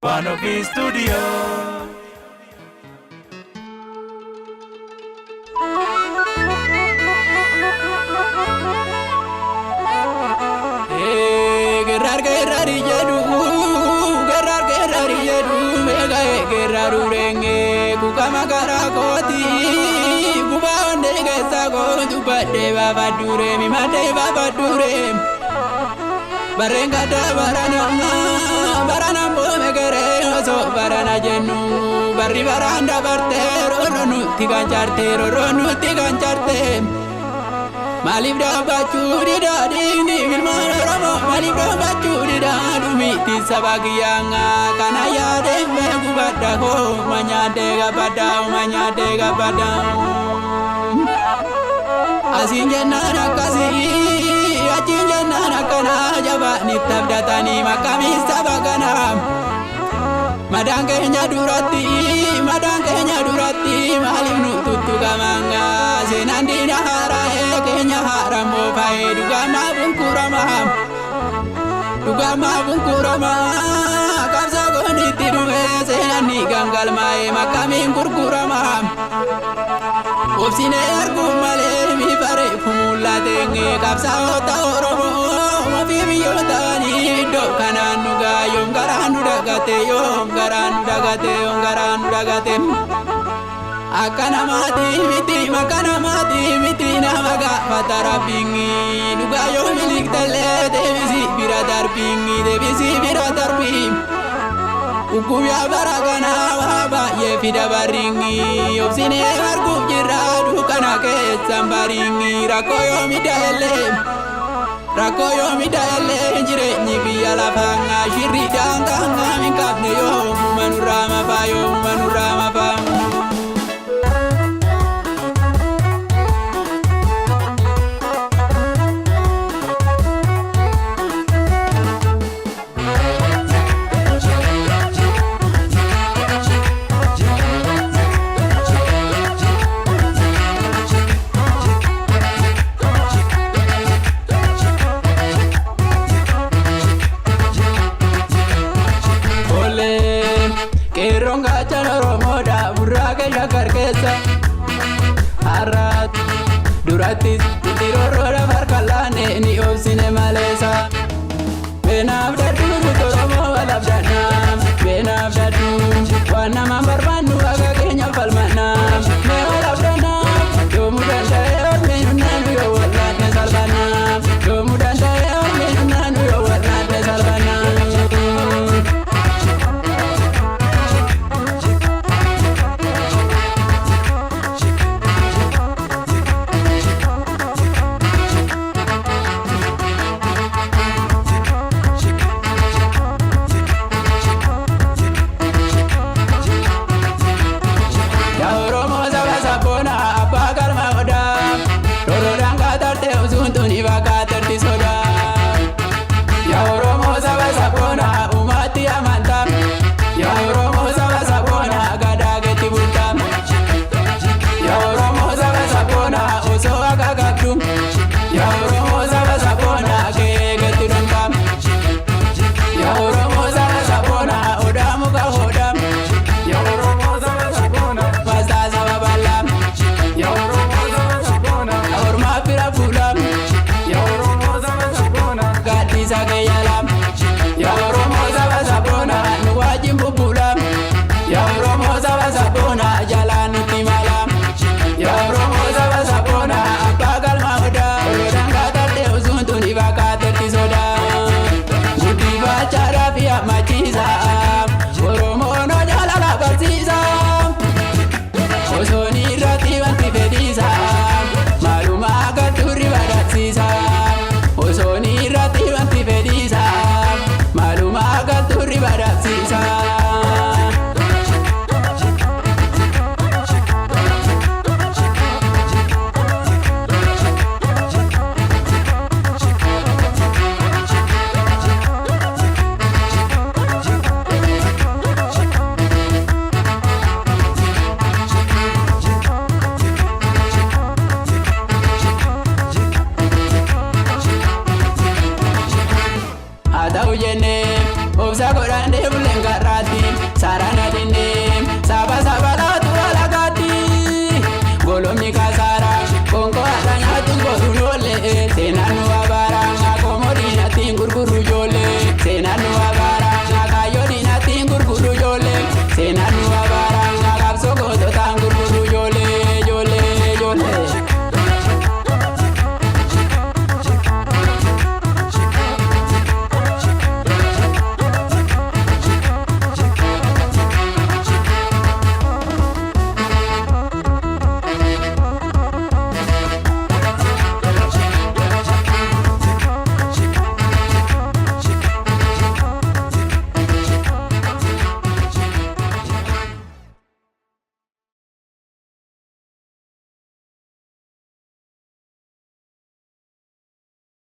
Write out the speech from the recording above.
Wanofi Studio. Gerar yedu, gerar yedu, mega gerar urenge, kukama karakoti, kubande kesago, tupade baba dure, mi mate baba dure. Barenga da barana bo megere, oso barana jenu, barri baranda bartero, ronu tigancharte. Malibra bachuri da ding vilmana ramo malibra bachuri da dumiti sabagiyanga kanaya dembe kubada ho manyade gabada asinje nana kasi ajinje nana kana jaba nitabdatani makami sabagana madangenya durati malimnu tutu gamanga senandina kenya haramo pai dugama bungkurama kapsa goni tirume senani gangal mai makami kurkurama opsine argumale mi pare fumulla denge kapsa ota oromo mabibi yotani do kananu ga yongarandu dagate akana mati miti namaga patara pingi duga yo milik tele devisi biradar pingi ukuya baragana waba ye fida baringi obsine margu jira dukana ke sambaringi rakoyo midale jire nyibi ala panga shiri danga minkapne yo manurama pa Keronga chanoro moda burake shakar kesa harat duratis tiroro da barkalane ni obsine malesa benabda